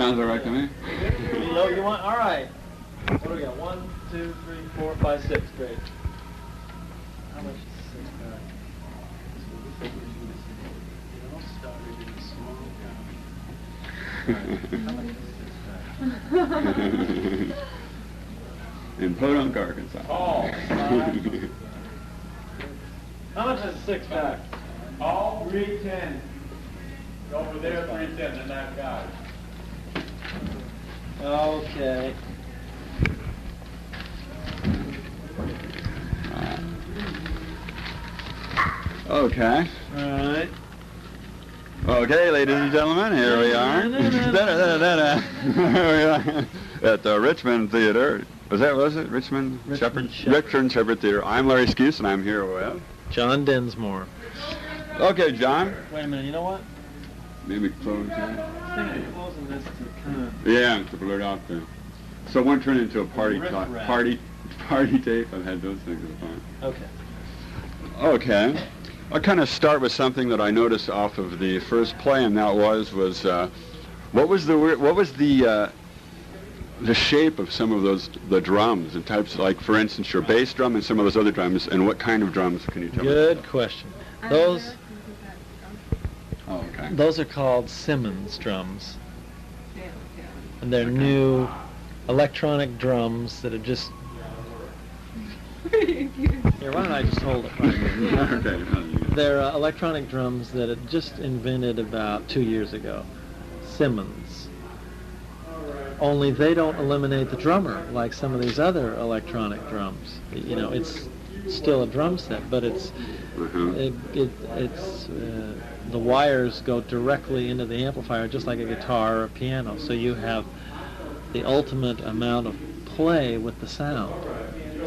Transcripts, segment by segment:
sounds all right to me. You know you want? All right. What do we got? 1, 2, 3, 4, 5, 6. Great. How much is 6 pack? In Podunk, Arkansas. Oh. How much is a 6 pack? All 310. Over there, 310, and that guy. Okay. Okay. All right. Okay, ladies and gentlemen, here we are. At the Richmond Theater. Was it? Richmond Shepherd Theater. I'm Larry Skuce, and I'm here with John Densmore. Okay, John. Wait a minute. You know what? Maybe close it. I think I'm closing this to kind of. Yeah, to blurt out there. So it won't turn into a party tape. I've had those things in the past. Okay. Okay. I'll kind of start with something that I noticed off of the first play, and that was what was the shape of some of the drums and types, like for instance your bass drum and some of those other drums, and what kind of drums can you tell me? Good question. Those okay. Those are called Simmons drums, and they're new electronic drums that are just. Here, why don't I just hold it? Okay. They're electronic drums that are just invented about 2 years ago. Simmons. Only they don't eliminate the drummer like some of these other electronic drums. You know, it's still a drum set, but it's the wires go directly into the amplifier just like a guitar or a piano. So you have the ultimate amount of play with the sound.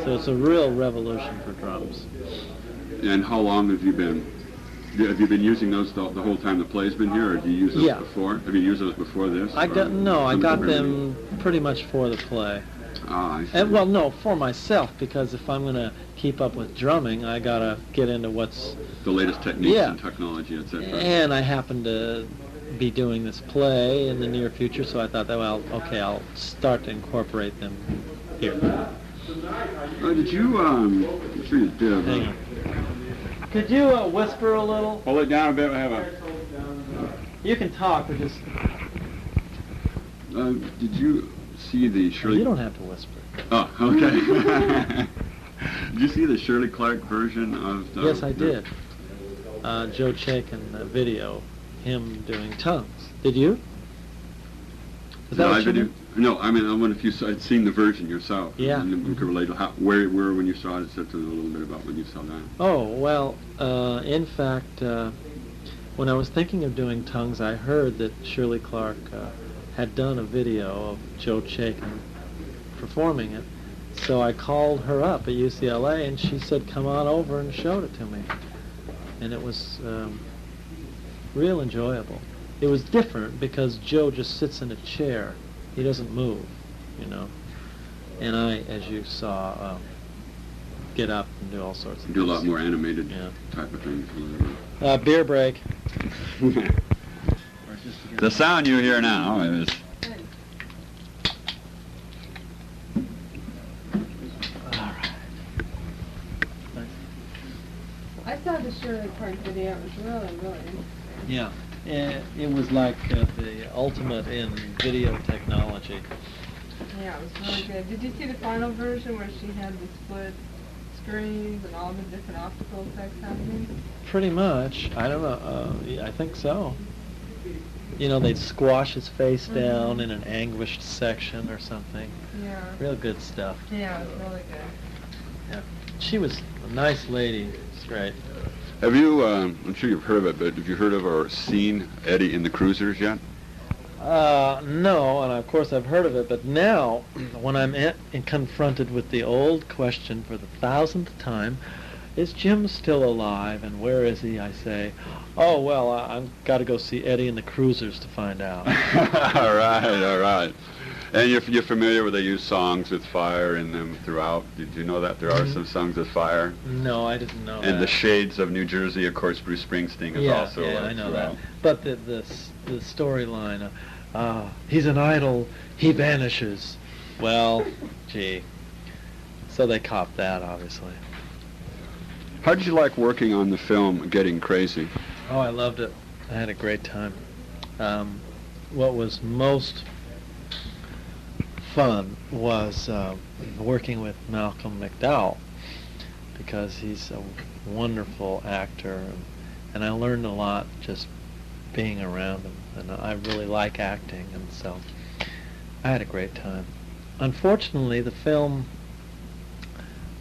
So it's a real revolution for drums. And how long have you been using those the whole time the play's been here, or do you use those before? Have you used those before this? I got them pretty much for the play. Ah, I see. And, well, no, for myself, because if I'm going to keep up with drumming, I got to get into what's the latest techniques and technology, etc. And I happen to be doing this play in the near future, so I thought that, well, okay, I'll start to incorporate them here. Did you, I'm sure you did. Hang on. Could you whisper a little? Hold it down a bit. I have a... You can talk, but just... did you see the Shirley... You don't have to whisper. Oh, okay. Did you see the Shirley Clark version of... Yes, I did. Joe Chaikin video, him doing tongues. Did you? Is that what you did? No, I mean, I wonder if you had seen the version yourself. Yeah. And you could relate to where when you saw it, said to a little bit about when you saw that. Oh, well, in fact, when I was thinking of doing tongues, I heard that Shirley Clark had done a video of Joe Chaikin performing it. So I called her up at UCLA, and she said, come on over, and showed it to me. And it was real enjoyable. It was different because Joe just sits in a chair. He doesn't move, you know. And I, as you saw, get up and do all sorts of things. Do a lot more animated type of things. Beer break. The sound you hear now is... I saw the Shirley Clark video. It was really, really interesting. Yeah. It was like the ultimate in video technology. Yeah, it was really good. Did you see the final version where she had the split screens and all the different optical effects happening? Pretty much. I don't know. I think so. You know, they'd squash his face down in an anguished section or something. Yeah. Real good stuff. Yeah, it was really good. Yeah. She was a nice lady. It's great. Have you, I'm sure you've heard of it, but have you heard of or seen Eddie in the Cruisers yet? No, and of course I've heard of it, but now, when I'm confronted with the old question for the 1000th time, is Jim still alive and where is he? I say, oh, well, I've got to go see Eddie and the Cruisers to find out. All right. And you're familiar with they use songs with fire in them throughout? Did you know that there are some songs with fire? No, I didn't know that. And the Shades of New Jersey, of course, Bruce Springsteen is also I know that. But the storyline, he's an idol, he vanishes. Well, gee. So they copped that, obviously. How did you like working on the film Getting Crazy? Oh, I loved it. I had a great time. What was most fun was working with Malcolm McDowell, because he's a wonderful actor, and I learned a lot just being around him, and I really like acting, and so I had a great time. Unfortunately, the film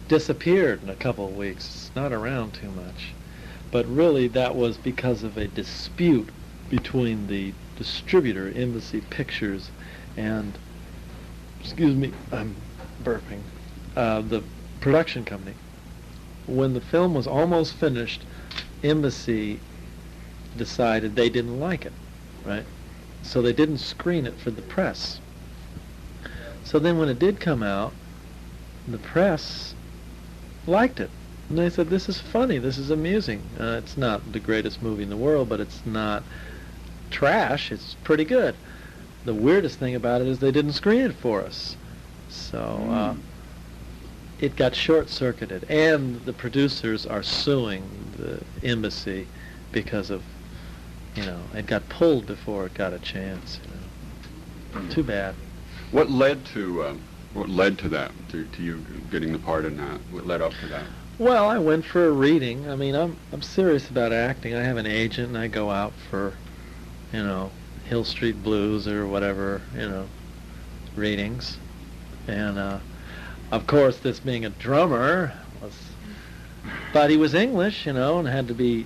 disappeared in a couple of weeks. It's not around too much. But really, that was because of a dispute between the distributor, Embassy Pictures, and, excuse me, I'm burping, the production company. When the film was almost finished, Embassy decided they didn't like it, right? So they didn't screen it for the press. So then when it did come out, the press liked it. And they said, this is funny, this is amusing. It's not the greatest movie in the world, but it's not trash, it's pretty good. The weirdest thing about it is they didn't screen it for us. So it got short-circuited, and the producers are suing the Embassy because of, it got pulled before it got a chance. Too bad. What led to that? To you getting the part in that? What led up to that? Well, I went for a reading. I mean, I'm serious about acting. I have an agent, and I go out for, Hill Street Blues or whatever, readings. And of course, this being a drummer but he was English, and had to be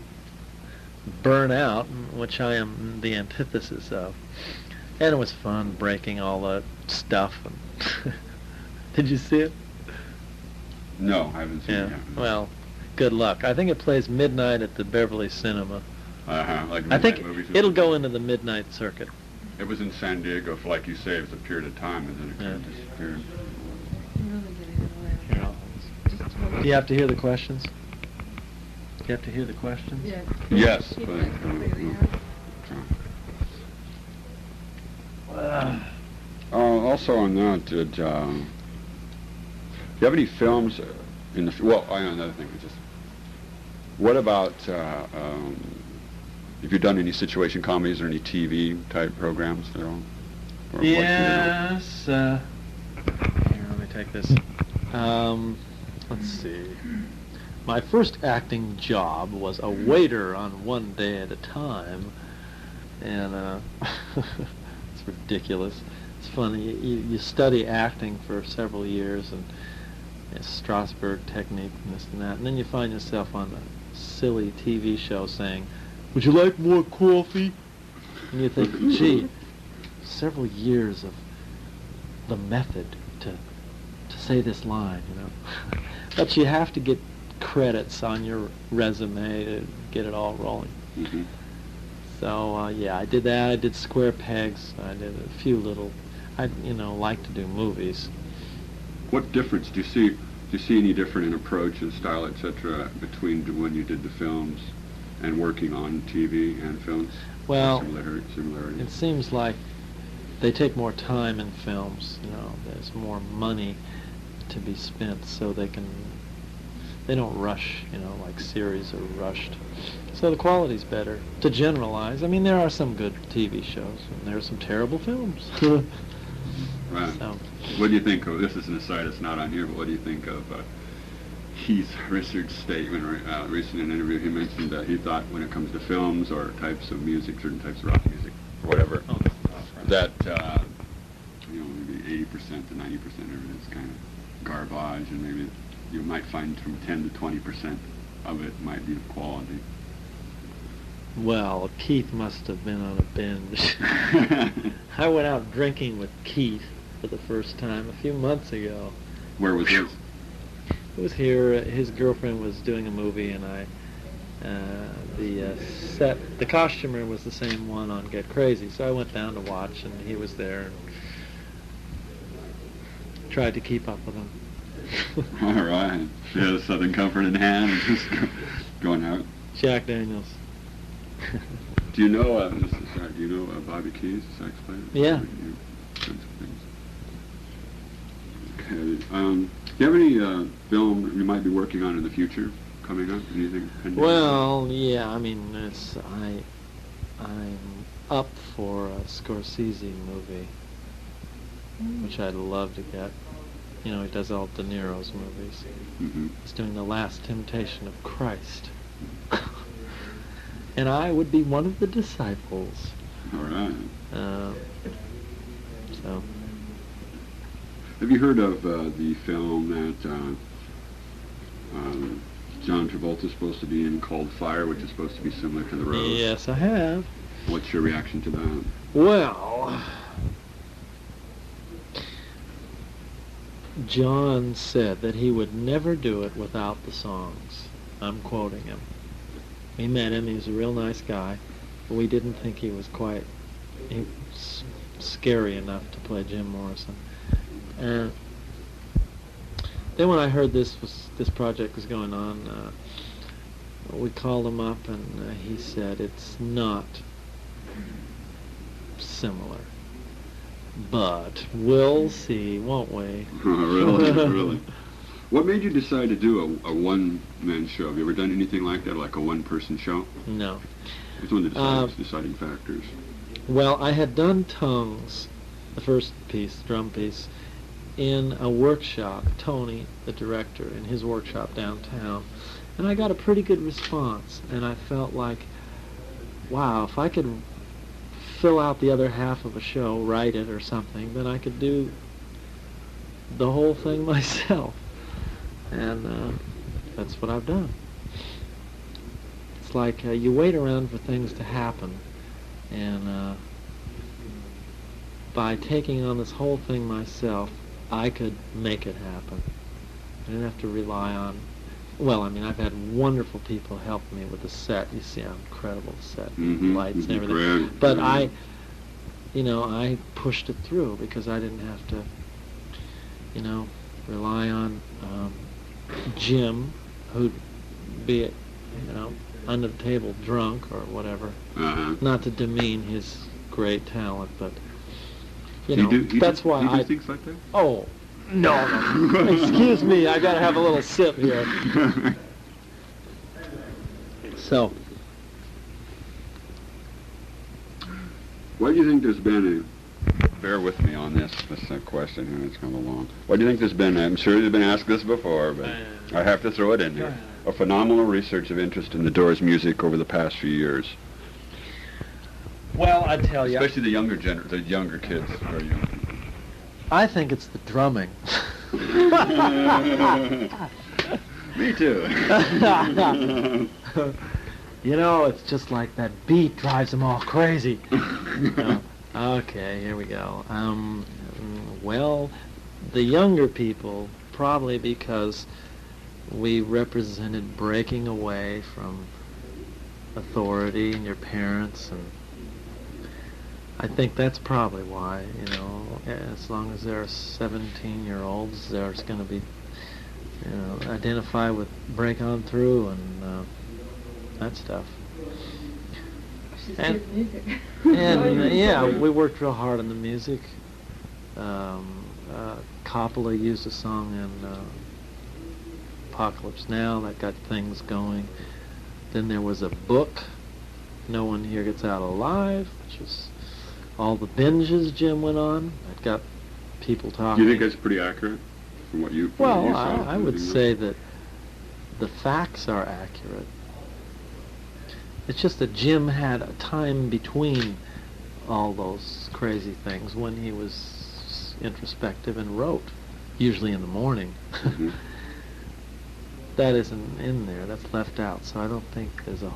burnt out, which I am the antithesis of. And it was fun breaking all the stuff. Did you see it? No, I haven't seen it yet. Well, good luck. I think it plays midnight at the Beverly Cinema. Like I think movies. It'll go into the midnight circuit. It was in San Diego for, like you say, it was a period of time, and then it kind of disappeared. Do you have to hear the questions? Do you have to hear the questions? Yeah. Yes. Also on that, did you have any films in the? Well, I know another thing. Just what about? Have you done any situation comedies or any TV type programs at all? Or yes. Here, let me take this. Let's see. My first acting job was a waiter on One Day at a Time, and it's ridiculous. It's funny. You study acting for several years, and Strasberg technique and this and that, and then you find yourself on a silly TV show saying, "Would you like more coffee?" And you think, gee, several years of the method to say this line, But you have to get credits on your resume to get it all rolling. Mm-hmm. So I did that. I did Square Pegs. I did a few little. I like to do movies. What difference do you see? Do you see any different in approach and style, etc., between when you did the films and working on TV and films? Well, similarities. It seems like they take more time in films. There's more money to be spent, so they don't rush. Like series are rushed. So the quality's better. To generalize, I mean, there are some good TV shows, and there are some terrible films. Right. So. What do you think of, this is an aside, it's not on here, but what do you think of Keith Richards' statement recently in an interview? He mentioned that he thought when it comes to films or types of music, certain types of rock music, whatever, that maybe 80% to 90% of it is kind of garbage, and maybe you might find from 10 to 20% of it might be of quality. Well, Keith must have been on a binge. I went out drinking with Keith for the first time a few months ago. Where was this? It was here. His girlfriend was doing a movie, and the costumer was the same one on Get Crazy, so I went down to watch, and he was there, and tried to keep up with him. All right. You had a Southern Comfort in hand and just going out. Jack Daniels. Do Do you know? Do you know Bobby Keys, the sax player? Yeah. Kinds of things. Okay. Do you have any film you might be working on in the future coming up? Anything pending? Well, yeah. I mean, I'm up for a Scorsese movie, which I'd love to get. You know, he does all De Niro's movies. Mm-hmm. He's doing The Last Temptation of Christ. And I would be one of the disciples. All right. So. Have you heard of the film that John Travolta's supposed to be in called Fire, which is supposed to be similar to The Rose? Yes, I have. What's your reaction to that? Well, John said that he would never do it without the songs. I'm quoting him. We met him. He was a real nice guy, but we didn't think he was scary enough to play Jim Morrison. And then when I heard this project was going on, we called him up, and he said it's not similar, but we'll see, won't we? Really? Really? What made you decide to do a one-man show? Have you ever done anything like that, like a one-person show? No. What's one of the deciding factors? Well, I had done Tongues, the first piece, drum piece, in a workshop, Tony, the director, in his workshop downtown, and I got a pretty good response, and I felt like, wow, if I could fill out the other half of a show, write it or something, then I could do the whole thing myself. And that's what I've done. It's like you wait around for things to happen, and by taking on this whole thing myself, I could make it happen. I didn't have to rely on, well, I mean, I've had wonderful people help me with the set. You see how incredible the set, lights and everything. Great. But I pushed it through because I didn't have to, rely on Jim, who'd be, under the table drunk or whatever. Not to demean his great talent, but that's why I do things like that. Oh, no. Excuse me, I gotta have a little sip here. So, why do you think there's been bear with me on this question, and it's come along. Why do you think there's been, I'm sure you've been asked this before, but I have to throw it in here, a phenomenal research of interest in the Doors music over the past few years? Well, I tell you, especially the younger kids, very young. I think it's the drumming. Me too. It's just like that beat drives them all crazy. Okay, here we go. Well, the younger people, probably because we represented breaking away from authority and your parents, and I think that's probably why, as long as there are 17-year-olds, there's going to be, identify with break on through and that stuff. And we worked real hard on the music. Coppola used a song in Apocalypse Now that got things going. Then there was a book, No One Here Gets Out Alive, which is all the binges Jim went on. That got people talking. Do you think that's pretty accurate from what you Well, you saw? I would say that the facts are accurate. It's just that Jim had a time between all those crazy things when he was introspective and wrote, usually in the morning. Mm-hmm. That isn't in there. That's left out. So I don't think there's a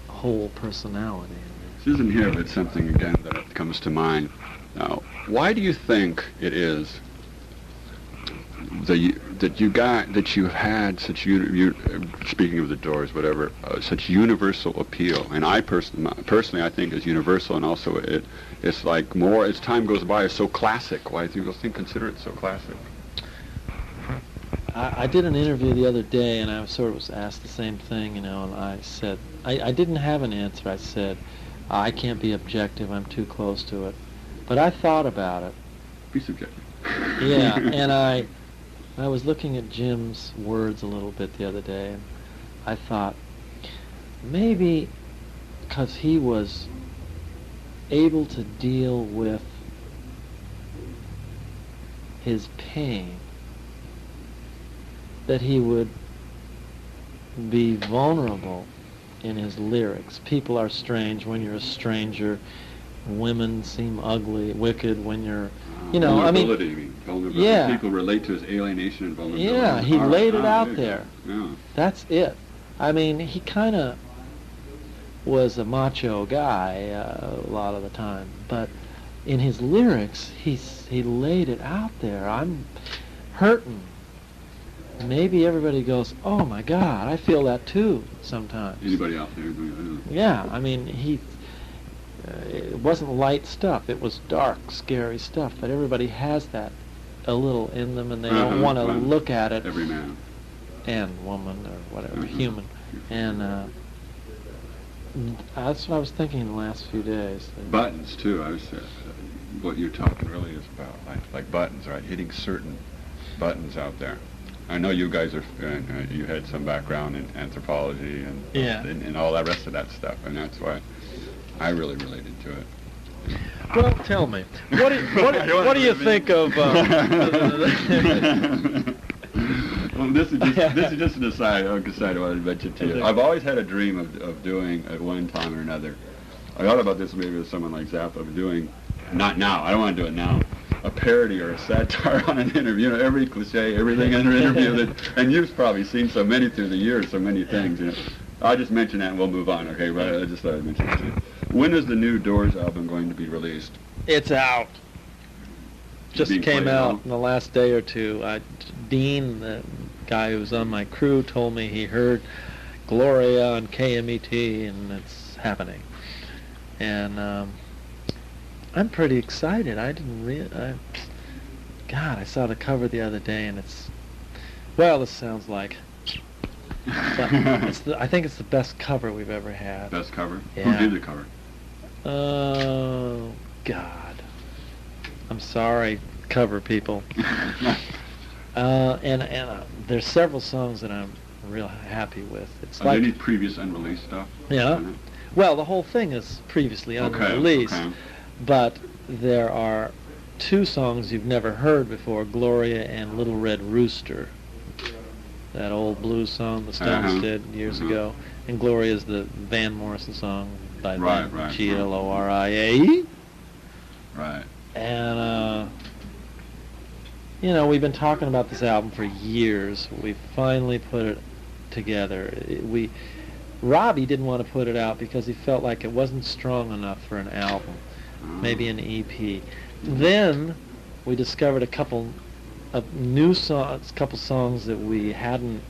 whole personality in there. This isn't here, but something again that comes to mind. Now, why do you think it is that you had such speaking of the Doors, whatever, such universal appeal? And I personally, I think is universal, and also it's like more as time goes by, it's so classic. Why do people consider it so classic? I did an interview the other day, and I sort of was asked the same thing, and I said I didn't have an answer. I said I can't be objective, I'm too close to it. But I thought about it. Be subjective. Yeah, and I was looking at Jim's words a little bit the other day, and I thought, maybe because he was able to deal with his pain, that he would be vulnerable in his lyrics. People are strange when you're a stranger. Women seem ugly, wicked when you're, you know, I mean, vulnerability. yeah. People relate to his alienation and vulnerability. Yeah, he laid it out there. Yeah. That's it. I mean, he kind of was a macho guy a lot of the time, but in his lyrics, he laid it out there. I'm hurting. Maybe everybody goes, oh my God, I feel that too sometimes. Anybody out there? Yeah, I mean, it wasn't light stuff. It was dark, scary stuff. But everybody has that a little in them, and they don't want to look at it. Every man and woman or whatever, human. And that's what I was thinking in the last few days. Buttons too. I was what you're talking really is about, like buttons, right? Hitting certain buttons out there. I know you guys are. You had some background in anthropology and all that rest of that stuff, and that's why I really related to it. Well, tell me, what do you think of? Well, this is just an aside. I wanted to mention to you. I've always had a dream of doing at one time or another. I thought about this maybe with someone like Zappa, of doing, not now. I don't want to do it now. A parody or a satire on an interview. You know, every cliche, everything in an interview and you've probably seen so many through the years, so many things. You know, I'll just mention that and we'll move on. Okay, but I just thought I'd mention it to you. When is the new Doors album going to be released? It's out. Just came out in the last day or two. Dean, the guy who was on my crew, told me he heard Gloria on KMET, and it's happening. And I'm pretty excited. I saw the cover the other day, and it's, well, this sounds like, but I think it's the best cover we've ever had. Best cover? Yeah. Who did the cover? Oh, God. I'm sorry, cover people. And there's several songs that I'm real happy with. It's like any previous unreleased stuff? Yeah. Well, the whole thing is previously unreleased, but there are two songs you've never heard before, Gloria and Little Red Rooster. That old blues song the Stones did years ago. And Gloria is the Van Morrison song by them, Gloria. Right. And, you know, we've been talking about this album for years. We finally put it together. Robbie didn't want to put it out because he felt like it wasn't strong enough for an album, maybe an EP. Then we discovered a couple of new songs, couple songs that we hadn't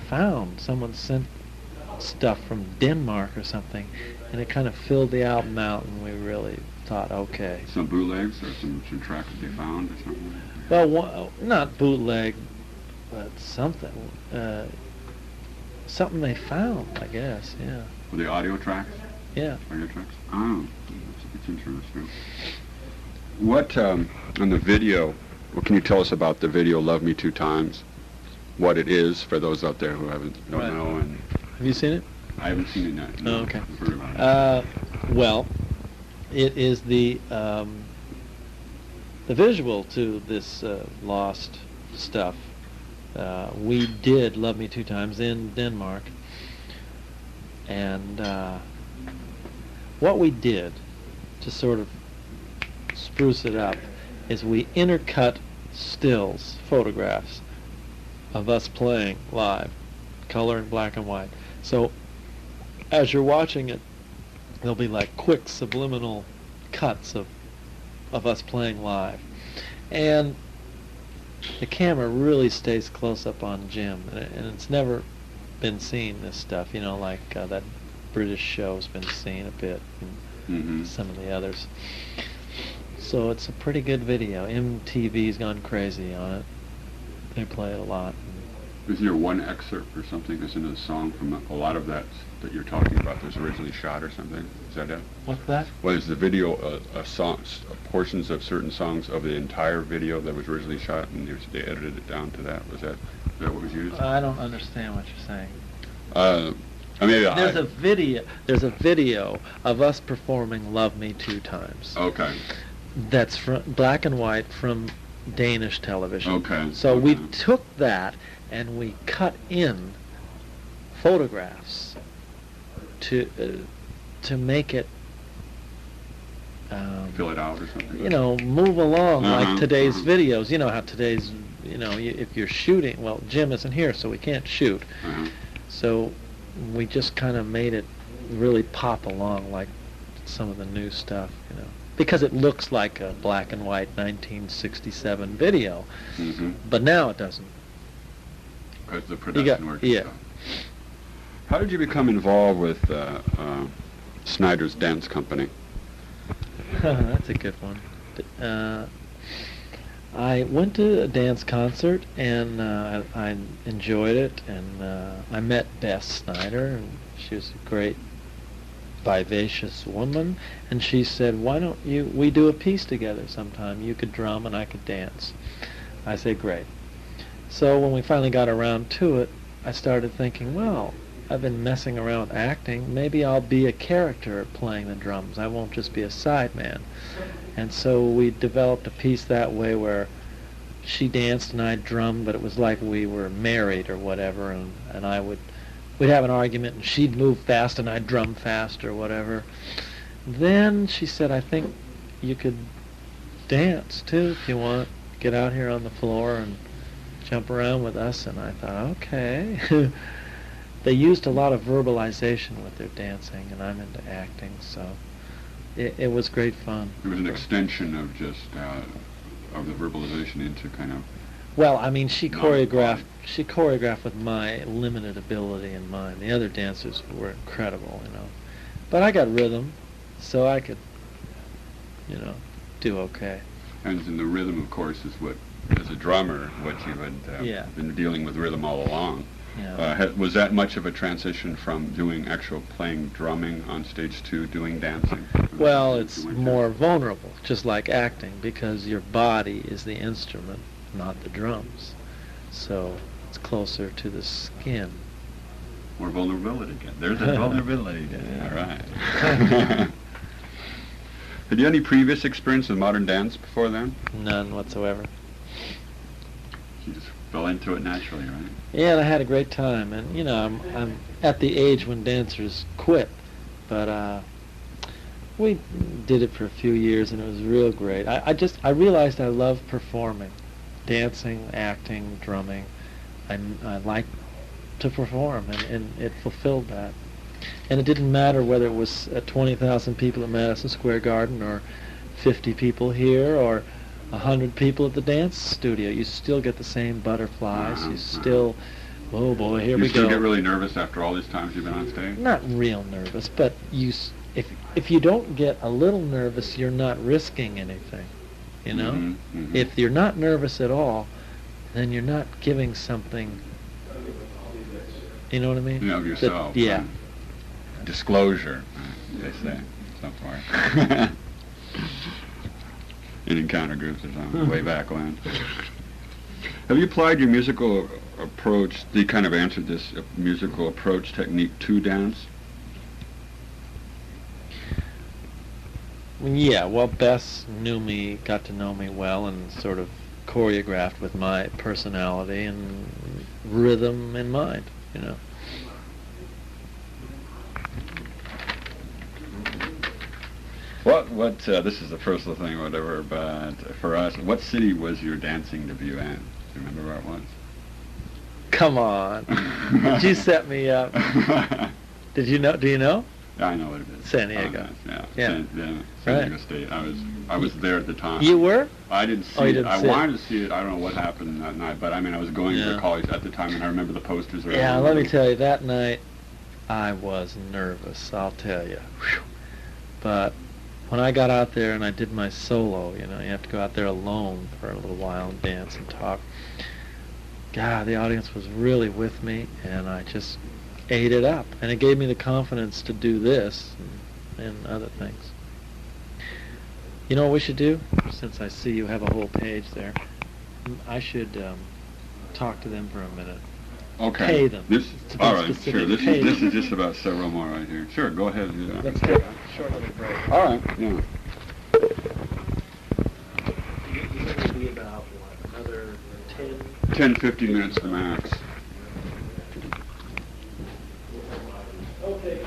found. Someone sent stuff from Denmark or something, and it kind of filled the album out, and we really thought, okay. Some bootlegs or some tracks that they found or something? Well, not bootleg, but something. Something they found, I guess, yeah. Were they audio tracks? Yeah. Audio tracks? Oh, it's interesting. What, on the video, what can you tell us about the video Love Me Two Times? What it is for those out there who don't know. And have you seen it? I haven't seen it yet. No. Oh, okay. I've heard about it. Well, it is the visual to this lost stuff. We did Love Me Two Times in Denmark, and what we did to sort of spruce it up is we intercut stills, photographs of us playing live, color and black and white. So as you're watching it, there'll be like quick subliminal cuts of us playing live. And the camera really stays close up on Jim, and it's never been seen, this stuff, you know, like that British show's been seen a bit, and some of the others. So it's a pretty good video. MTV's gone crazy on it. They play it a lot. Isn't there one excerpt or something that's in the song from a lot of that you're talking about that was originally shot or something? Is that it? What's that? Well, is the video songs, portions of certain songs of the entire video that was originally shot, and they edited it down to that? Is that what was used? I don't understand what you're saying. Maybe There's a video of us performing "Love Me Two Times." Okay. That's from black and white from Danish television. Okay. So we took that and we cut in photographs to make it fill it out or something. move along like today's uh-huh. videos. You know how today's if you're shooting. Well, Jim isn't here, so we can't shoot. Uh-huh. So we just kind of made it really pop along like some of the new stuff, because it looks like a black and white 1967 video, Mm-hmm. but now it doesn't. Because the production work. Yeah. How did you become involved with Snyder's Dance Company? That's a good one. I went to a dance concert and I enjoyed it, and I met Bess Snyder, and she was a great, vivacious woman, and she said, "Why don't we do a piece together sometime? You could drum and I could dance." I said, "Great." So when we finally got around to it, I started thinking, well, I've been messing around with acting. Maybe I'll be a character playing the drums. I won't just be a sideman. And so we developed a piece that way where she danced and I drummed, but it was like we were married or whatever, and we'd have an argument and she'd move fast and I'd drum fast or whatever. Then she said, "I think you could dance too if you want. Get out here on the floor and jump around with us." And I thought, okay. They used a lot of verbalization with their dancing, and I'm into acting, so it was great fun. It was an extension of just of the verbalization into kind of. Well, I mean, she choreographed with my limited ability in mind. The other dancers were incredible, but I got rhythm, so I could, do okay. And in the rhythm, of course, is what, as a drummer, what you had been dealing with rhythm all along. Yeah. Was that much of a transition from doing actual playing drumming on stage to doing dancing? Well, it's more vulnerable, just like acting, because your body is the instrument, not the drums. So it's closer to the skin. More vulnerability again. There's that vulnerability again. All right. Had you any previous experience with modern dance before then? None whatsoever. You just fell into it naturally, right? Yeah, and I had a great time, and I'm at the age when dancers quit, but we did it for a few years, and it was real great. I realized I love performing, dancing, acting, drumming. I like to perform, and it fulfilled that. And it didn't matter whether it was 20,000 people at Madison Square Garden or 50 people here or 100 people at the dance studio. You still get the same butterflies. You still, oh boy, here we go. You still get really nervous after all these times you've been on stage? Not real nervous, but if you don't get a little nervous, you're not risking anything, Mm-hmm, mm-hmm. If you're not nervous at all, then you're not giving something, you know what I mean? Of yourself. Yeah. Right. Disclosure, they say, somewhere. In encounter groups or something, way back when. Have you applied your musical approach, you kind of answered this, musical approach technique to dance? Yeah, well, Bess got to know me well, and sort of choreographed with my personality and rhythm in mind, What this is a personal thing or whatever, but for us, what city was your dancing debut in? Do you remember where it was? Come on. Did you set me up? Did you know? Do you know? Yeah, I know what it is. San Diego. San Diego State. I was there at the time. You were? I didn't see it. I wanted to see it. I don't know what happened that night, but I mean, I was going to college at the time, and I remember the posters. Yeah, let me tell you, that night I was nervous, I'll tell you. Whew. But when I got out there and I did my solo, you have to go out there alone for a little while and dance and talk. God, the audience was really with me, and I just ate it up. And it gave me the confidence to do this and other things. You know what we should do? Since I see you have a whole page there, I should talk to them for a minute. Okay. Pay them. All right, sure. This is just about several more right here. Sure, go ahead and do that. Let's take a short little break. All right, yeah. It'll be about, what, another 10? 10, 15 minutes the max. Okay.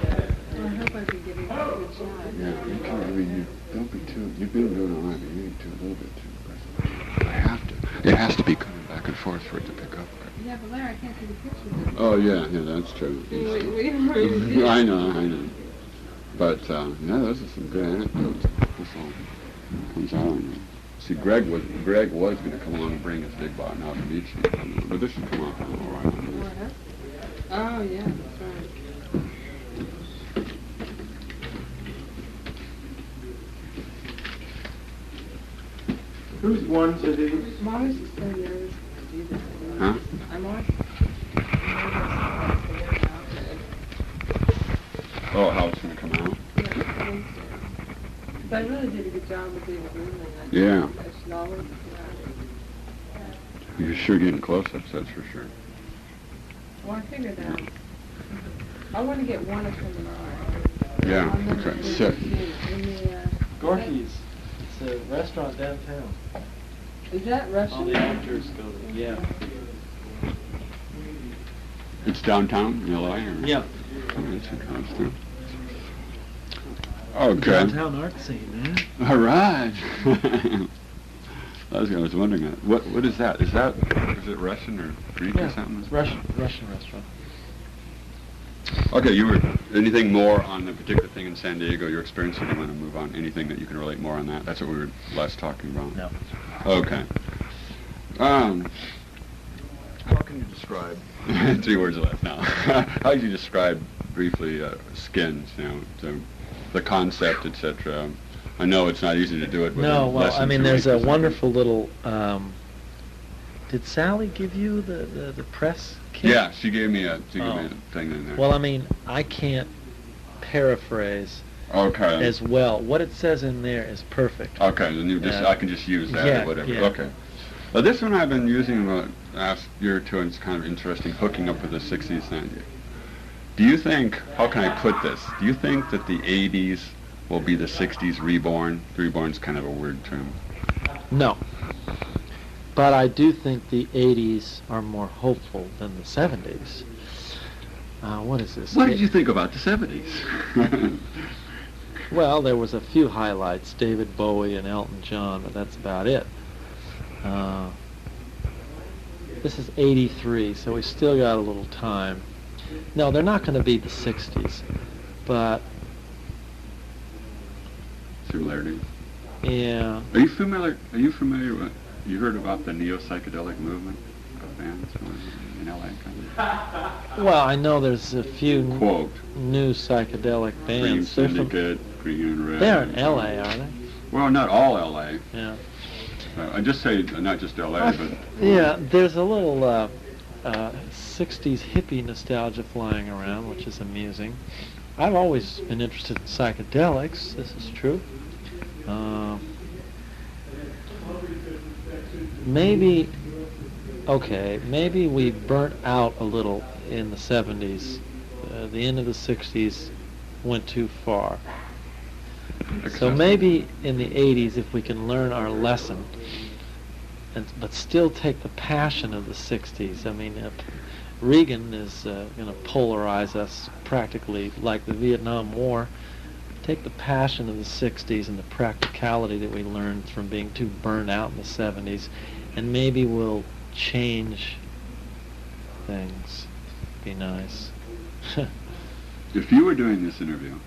Well, I hope I can get a good shot. Yeah, you can't, I mean, you don't be too, you've been doing it all right, but you need to a little bit too aggressive. I have to. It has to be coming back and forth for it to pick up. Yeah, but Larry, I can't see the pictures. Oh, yeah, that's true. I know. But, yeah, those are some good anecdotes. This all comes out on you. See, Greg was going to come along and bring his big bottom out and meet you, but this should come off all right on this. Oh, yeah, that's right. Whose ones are these? I'm always so nervous to do this. Huh? I'm always Oh, how it's going to come out? But I really did a good job with David Lindley. Yeah. I should always, You're sure getting close-ups, that's for sure. Well, I figured that. I want to get one of them tomorrow. Yeah, okay. So, Gorky's. It's a restaurant downtown. Is that Russian? All the actors go to. Yeah. it's downtown in L.A.? Or? Yeah. Oh, that's interesting. Okay. Downtown art scene, man. All right. I was wondering that. What is that? Is it Russian or Greek or something? It's Russian restaurant. Okay, anything more on the particular thing in San Diego, your experience, or do you want to move on? Anything that you can relate more on that? That's what we were last talking about. No. Okay. How can you describe, 3 words left now, how do you describe briefly skins, the concept, etc.? I know it's not easy to do it with less than 2 there's a weeks. wonderful little, did Sally give you the press kit? Yeah, she gave me a thing in there. Well, I can't paraphrase Okay. as well. What it says in there is perfect. Okay, then I can just use that or whatever. Yeah. Okay. Well, this one I've been using the last year or two, and it's kind of interesting, hooking up with the 60s. Do you think, how can I put this? Do you think that the 80s will be the 60s reborn? Reborn's kind of a weird term. No. But I do think the 80s are more hopeful than the 70s. What is this? What did you think about the 70s? Well, there was a few highlights, David Bowie and Elton John, but that's about it. This is 83, so we still got a little time. No, they're not going to be the 60s, but... Similarity. Yeah. Are you familiar with, you heard about the neo-psychedelic movement of bands in L.A.? Well, I know there's a few Quote. new psychedelic Green bands. They're from- Syndicate, Green and Red. They're in L.A., are they? Well, not all L.A. Yeah. I just say not just L.A., but... Yeah, there's a little 60s hippie nostalgia flying around, which is amusing. I've always been interested in psychedelics, this is true. Maybe we burnt out a little in the 70s. The end of the 60s went too far. So maybe in the 80s, if we can learn our lesson, but still take the passion of the 60s. Reagan is going to polarize us practically like the Vietnam War. Take the passion of the 60s and the practicality that we learned from being too burned out in the 70s, and maybe we'll change things. Be nice. If you were doing this interview,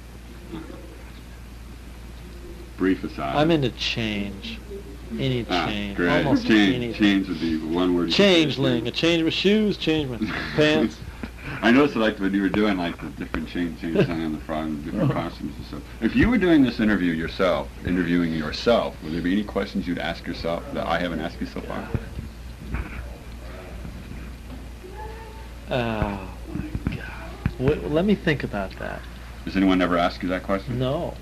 brief aside... I'm into change. Any change. Great. Almost anything. Change would be one word. Changeling. A change with shoes, change with pants. I noticed when you were doing the different change on the front, different costumes and stuff. If you were doing this interviewing yourself, would there be any questions you'd ask yourself that I haven't asked you so far? Oh my God. Let me think about that. Does anyone ever ask you that question? No.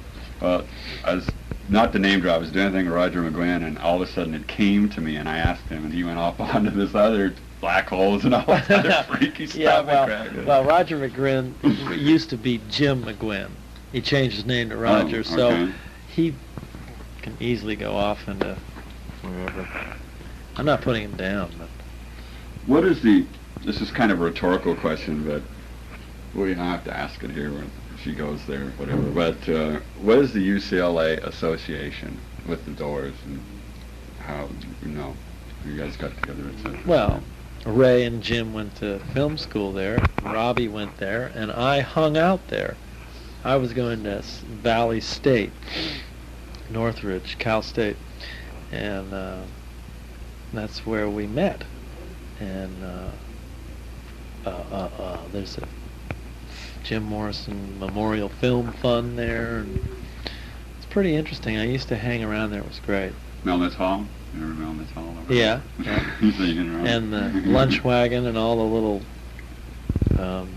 Well, I was not to name drop. I was doing anything with Roger McGuinn, and all of a sudden it came to me, and I asked him, and he went off onto this other black holes and all this other freaky stuff. Yeah, well, Roger McGuinn used to be Jim McGuinn. He changed his name to Roger, so he can easily go off into wherever. I'm not putting him down, but what is this is kind of a rhetorical question, but we don't have to ask it here when she goes there, whatever. But what is the UCLA association with the Doors, and how, you guys got together, etc.? Well, Ray and Jim went to film school there, Robbie went there, and I hung out there. I was going to Valley State, Northridge, Cal State, and that's where we met. And there's a Jim Morrison Memorial Film Fund there, and it's pretty interesting. I used to hang around there. It was great. Melnitz Hall? You remember Melnitz Hall? Yeah. And the lunch wagon and all the little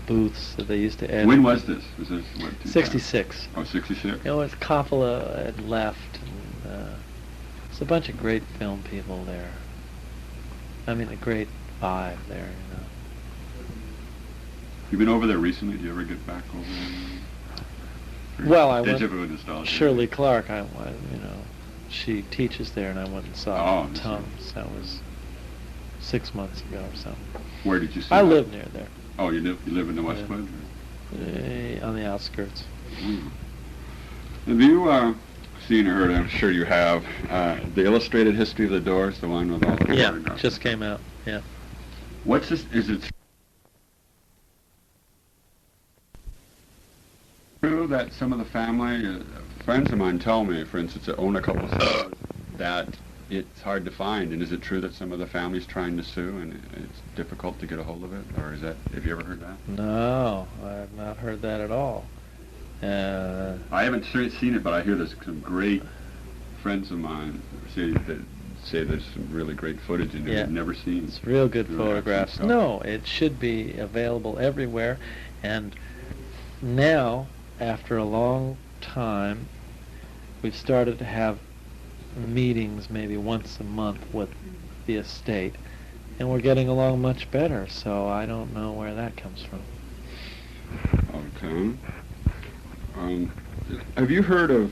booths that they used to add. When was this? Was this, what, 66. Oh, 66? It was Coppola had left, and it's a bunch of great film people there. I mean, a great vibe there, You've been over there recently? Do you ever get back over there? Well, I went. Nostalgia? Shirley Clark, she teaches there, and I went and saw Tums. That was 6 months ago or something. Where did you see I live near there. Oh, you live in the West Wood? On the outskirts. Have you seen or heard, I'm sure you have, the Illustrated History of the Doors, the one with all the photographs? Just came out, What's this, is it true that some of the family, friends of mine tell me, for instance, that own a couple of stores, that it's hard to find, and is it true that some of the family's trying to sue and it's difficult to get a hold of it, or have you ever heard that? No, I have not heard that at all. I haven't seen it, but I hear there's some great friends of mine say there's some really great footage in there I've never seen. It's real good photographs. No, it should be available everywhere, and now, after a long time, we've started to have meetings maybe once a month with the estate, and we're getting along much better, so I don't know where that comes from. Okay. Have you heard of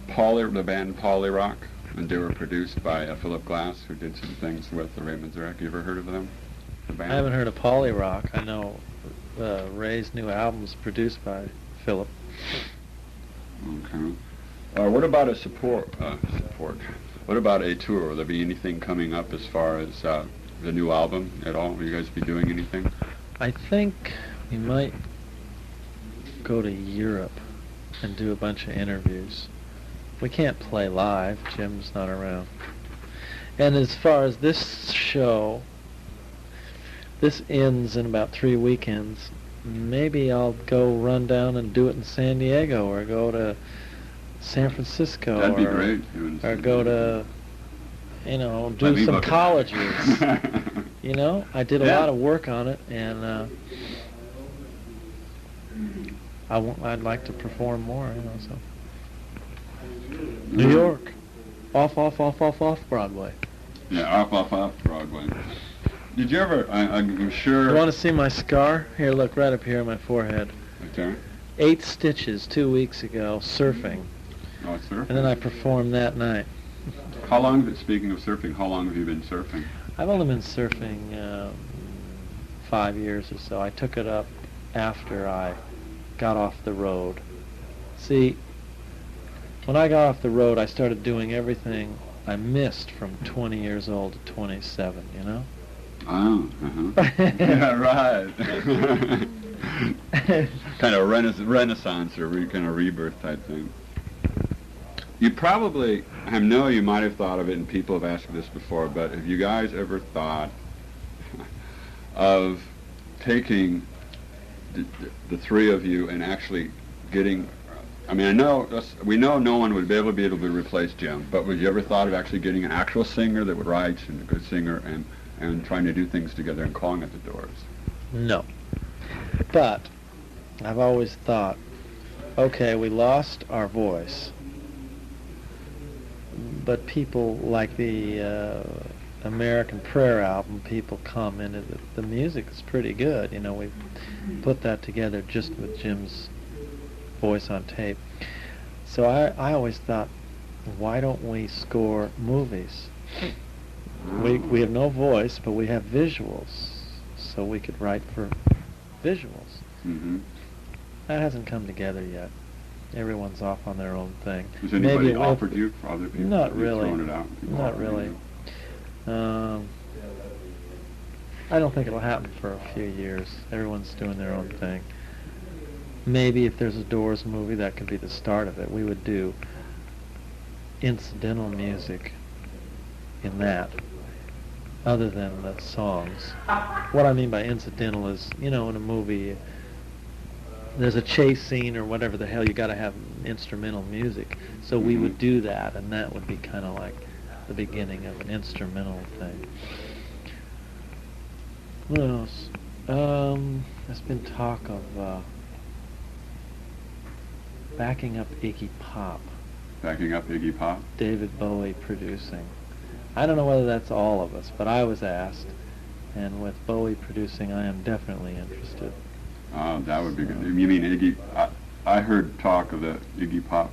the band Polyrock? And they were produced by Philip Glass, who did some things with the Raymond Zurek. You ever heard of them? The band? I haven't heard of Polyrock. I know Ray's new album is produced by Philip. Okay. What about a support? What about a tour? Will there be anything coming up as far as the new album at all? Will you guys be doing anything? I think we might go to Europe and do a bunch of interviews. We can't play live. Jim's not around. And as far as this show, this ends in about 3 weekends. Maybe I'll go run down and do it in San Diego, or go to San Francisco. That'd be great. Or go to, do some colleges. I did a lot of work on it, and I'd like to perform more, so. New York. Off Broadway. Yeah, off Broadway. Did you ever, I'm sure... You want to see my scar? Here, look, right up here on my forehead. Right there? 8 stitches 2 weeks ago, surfing. Oh, surfing? And then I performed that night. How long, speaking of surfing, how long have you been surfing? I've only been surfing 5 years or so. I took it up after I got off the road. See, when I got off the road, I started doing everything I missed from 20 years old to 27, Oh, yeah, right. Kind of renaissance or kind of rebirth type thing. You probably, I know you might have thought of it, and people have asked me this before, but have you guys ever thought of taking the three of you and actually getting, we know no one would be able to replace Jim, but would you ever thought of actually getting an actual singer that would write, and a good singer, and trying to do things together and calling it the Doors? No. But I've always thought, okay, we lost our voice, but people like the American Prayer album, people commented that the music is pretty good. You know, we put that together just with Jim's voice on tape. So I always thought, why don't we score movies? We have no voice, but we have visuals, so we could write for visuals. Mm-hmm. That hasn't come together yet. Everyone's off on their own thing. Has anybody Maybe offered you for other people? Not You've really. thrown it out? People Not offered really. you? I don't think it'll happen for a few years. Everyone's doing their own thing. Maybe if there's a Doors movie, that could be the start of it. We would do incidental music in that, other than the songs. What I mean by incidental is, you know, in a movie, there's a chase scene or whatever the hell, you got to have instrumental music. So we would do that, and that would be kind of like the beginning of an instrumental thing. What else? There's been talk of backing up Iggy Pop. Backing up Iggy Pop? David Bowie producing. I don't know whether that's all of us, but I was asked, and with Bowie producing, I am definitely interested. That would be good. You mean Iggy? I heard talk of the Iggy Pop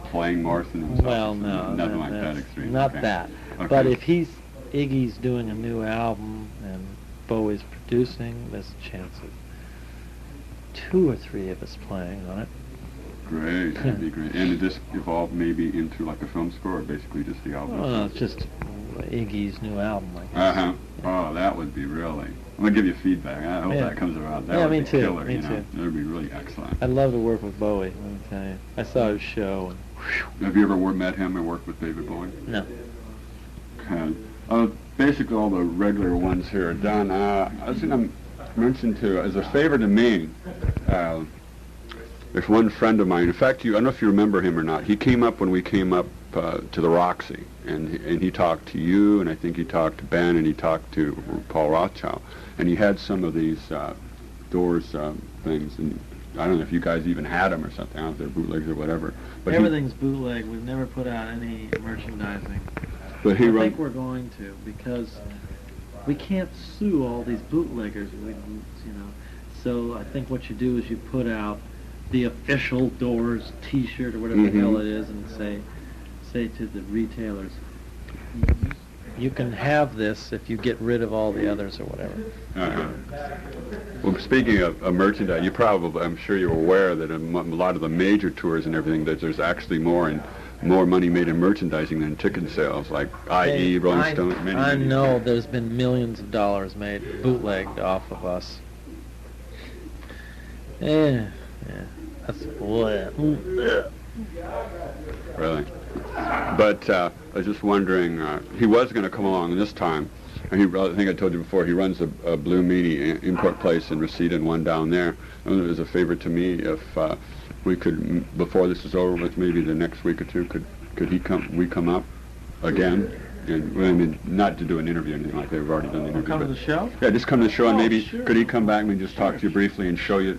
playing Morrison himself. Well, no, nothing like that extreme. Not Okay. that. Okay. But if Iggy's doing a new album and Bowie's producing, there's a chance of 2 or 3 of us playing on it. Great, that'd be great. And did this evolve maybe into like a film score, or basically just the album? Well, it's just Iggy's new album, I guess. Uh-huh. Yeah. Oh, that would be really... I'm going to give you feedback. I hope Yeah. that comes around. That Yeah, would me be too, killer, me you know. too. That would be really excellent. I'd love to work with Bowie, let me tell you. I saw his show, and whew, Have you ever met him or worked with David Bowie? no. Okay. Basically all the regular ones here are done. I was going to mention too, as a favor to me, there's one friend of mine. In fact, I don't know if you remember him or not. He came up when we came up to the Roxy, and he talked to you, and I think he talked to Ben, and he talked to Paul Rothschild, and he had some of these Doors things, and I don't know if you guys even had them or something. I don't know if they're bootlegs or whatever. But Everything's bootleg. We've never put out any merchandising. I I think we're going to, because we can't sue all these bootleggers, you know. So I think what you do is you put out the official Doors T-shirt or whatever the hell it is, and say to the retailers, you can have this if you get rid of all the others or whatever. Uh-huh. Well, speaking of merchandise, I'm sure you're aware that a lot of the major tours and everything, that there's actually more money made in merchandising than ticket sales, like i.e. Rolling Stone. I know there's been millions of dollars made bootlegged off of us. Yeah, that's Really. But I was just wondering, he was going to come along this time. I think I told you before, he runs a Blue Meanie import place in Reseda and one down there. And it was a favor to me if we could, before this is over with, maybe the next week or two, could we come up again? And I mean, not to do an interview or anything like that. We've already done the interview. Come to the show? Yeah, just come to the show, and maybe sure. could he come back and just talk to you briefly and show you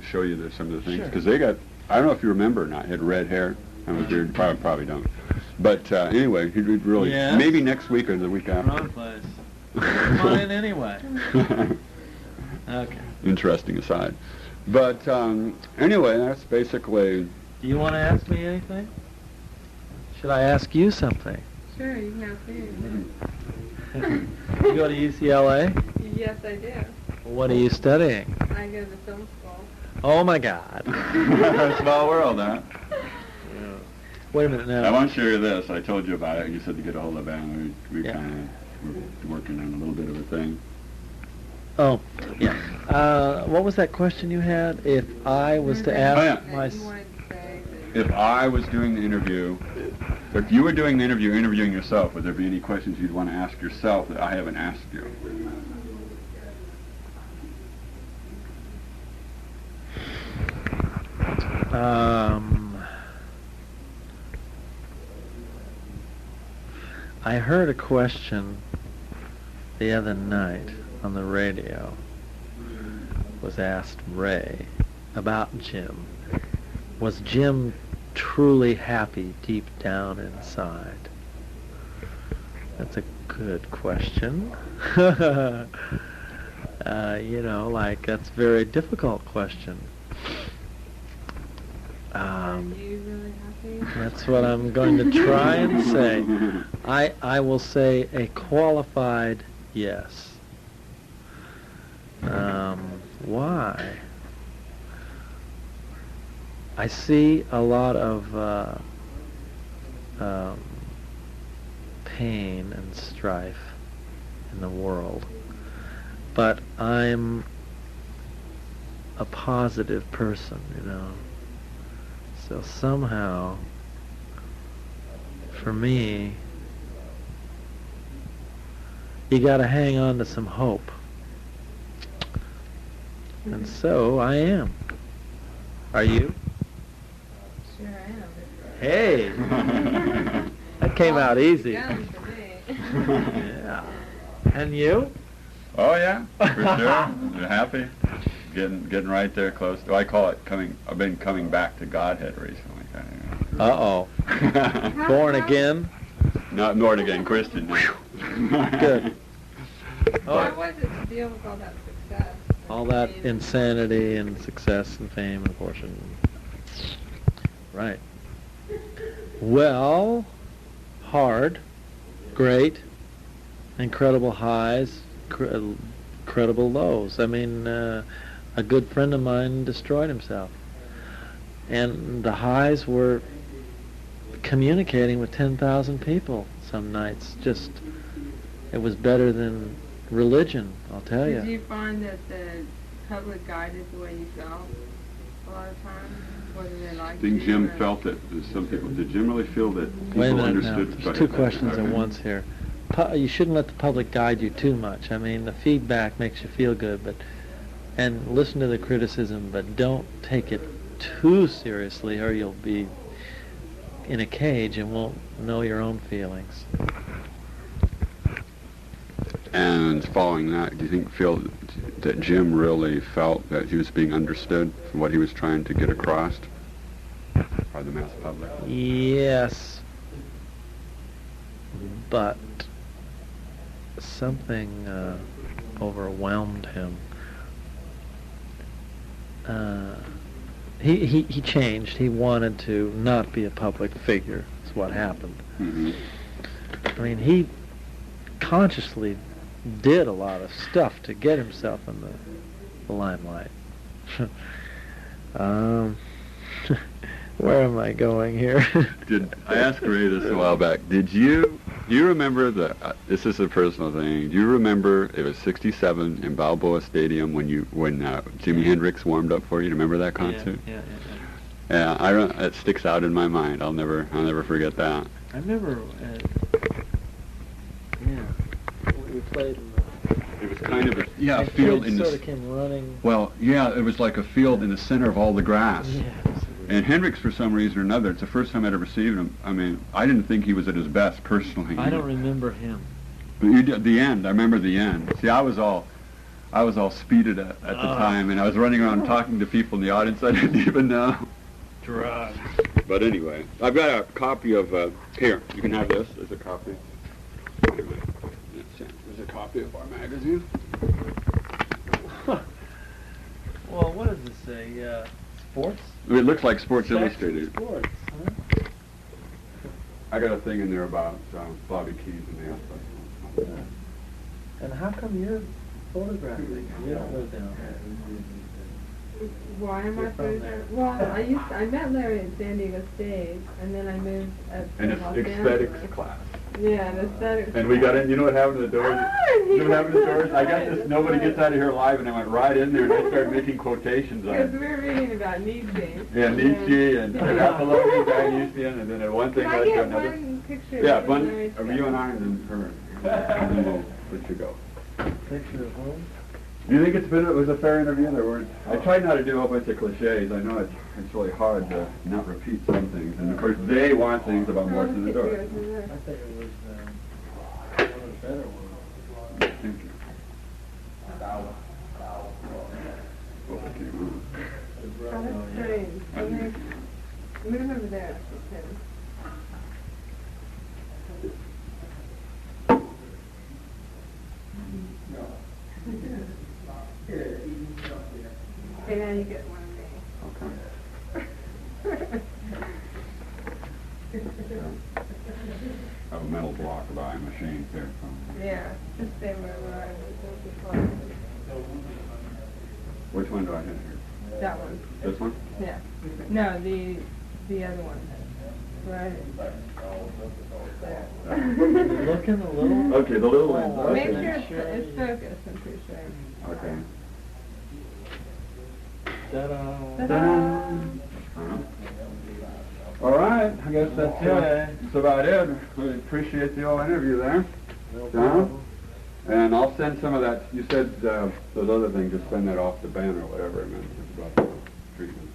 some of the things? Because they got, I don't know if you remember or not, he had red hair and a beard. Probably don't. But anyway, he'd really, Yes. maybe next week or the week after. Wrong place. Come on in anyway. Okay. Interesting aside. But anyway, that's basically... Do you want to ask me anything? Should I ask you something? Sure, you can ask me. You go to UCLA? Yes, I do. What are you studying? I go to film school. Oh my God. Small world, huh? Wait a minute I now. want to share this. I told you about it. You said to get a hold of Ben. We Yeah. kind of were working on a little bit of a thing. Oh, yeah. What was that question you had? If I was to Oh, ask yeah. my... You wanted to say that If I was doing the interview, if you were doing the interview, interviewing yourself, would there be any questions you'd want to ask yourself that I haven't asked you? I heard a question the other night on the radio, was asked Ray about Jim, was Jim truly happy deep down inside? That's a good question. That's a very difficult question. Are you really happy? That's what I'm going to try and say. I will say a qualified yes. Why? I see a lot of pain and strife in the world, but I'm a positive person, So somehow, for me, you got to hang on to some hope. And so I am. Are you? Sure I am. Hey! That came out easy. Guns for me. Yeah. And you? Oh yeah, for sure. You're happy. Getting right there close. I call it coming. I've been coming back to Godhead recently. Uh-oh. Born again? Not born again, Christian. Good. Why was it to deal with all that success? All that insanity and success and fame and fortune. Right. Well, hard, great, incredible highs, incredible lows. I mean, a good friend of mine destroyed himself. And the highs were communicating with 10,000 people some nights. Just, it was better than religion, I'll tell you. Did you find that the public guided the way you felt a lot of times? Whether they liked I think you Jim or- felt it. Some people, did Jim really feel that people Wait a minute now. understood? There's two questions at once here. You shouldn't let the public guide you too much. I mean, the feedback makes you feel good, and listen to the criticism, but don't take it too seriously, or you'll be in a cage and won't know your own feelings. And following that, do you feel that Jim really felt that he was being understood for what he was trying to get across by the mass public? Yes, but something overwhelmed him. He changed. He wanted to not be a public figure. That's what happened. Mm-hmm. I mean, he consciously did a lot of stuff to get himself in the limelight. Where am I going here? I asked Ray this a while back. Do you remember this is a personal thing. Do you remember it was '67 in Balboa Stadium when Jimi Hendrix warmed up for you? Do you remember that concert? Yeah. It sticks out in my mind. I'll never forget that. I remember. We played in the... It was kind of a and field kids in sort the... of came running. Well, yeah, it was like a field in the center of all the grass. Yeah. And Hendrix, for some reason or another, it's the first time I'd ever seen him. I mean, I didn't think he was at his best personally. I don't remember him. But you did the end. I remember the end. See, I was all speeded at the time, and I was running around talking to people in the audience I didn't even know. Drugs. But anyway, I've got a copy of here. You can have this. There's a copy. There's a copy of our magazine. Well, what does this say? Sports? It looks like Sports Illustrated. Sports, huh? I got a thing in there about Bobby Keys and the Aspect. And how come you're photographing? You don't live down there. Why am I photographing? Well, I met Larry at San Diego State, and then I moved up And to it's Los aesthetics Angeles. class. Yeah, an aesthetics. And we got in. You know what happened to the doors? You know what happened to the doors? I got this. That's Nobody right. gets out of here alive, and I went right in there, and I started making quotations on Because it. we were reading about Nietzsche. Yeah, Nietzsche and Apollonius, Dionysian, and then one thing Can I led to get another. one picture Yeah, of one Larry's of you and I, and then her. And then we'll let you go. Picture of home? Do you think it was a fair interview? There weren't. I tried not to do a whole bunch of cliches. I know it's really hard to not repeat some things, and of course they want things about Morse in the door. I think it was one of the better ones. Thank you. you. Oh, that's strange. Move over there. Okay, now you get one of me. Okay. I have a metal block by a machine here. Yeah, just stay where I was. Which one do I hit here? That one. This one? Yeah. No, the other one. Right. There. Looking a little. Okay, the little one. Oh, Make Okay. sure it's focused, I'm pretty sure. Okay. Ta-da. Ta-da. All right, I guess that's Okay. that's about it. We appreciate the old interview there. No John? problem. And I'll send some of that. You said those other things, just send that off to Ben or whatever. I meant about the treatment.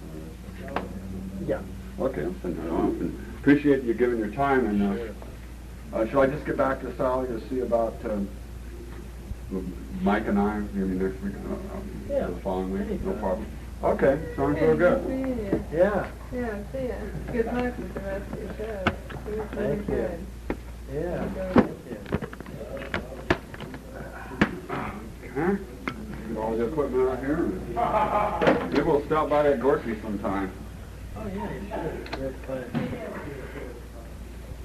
Yeah. Okay, I'll send that off. And appreciate you giving your time. And shall I just get back to Sally to see about Mike and I maybe next week? Yeah, The following week? No anytime. problem. Okay, sounds real good. See ya. Yeah. Yeah, see ya. Good luck with the rest of your show. It was really Thank you. good. Yeah. Enjoyed it. Okay. Get all the equipment out here. Maybe we'll stop by at Gorky sometime. Oh, yeah, you should. Great place.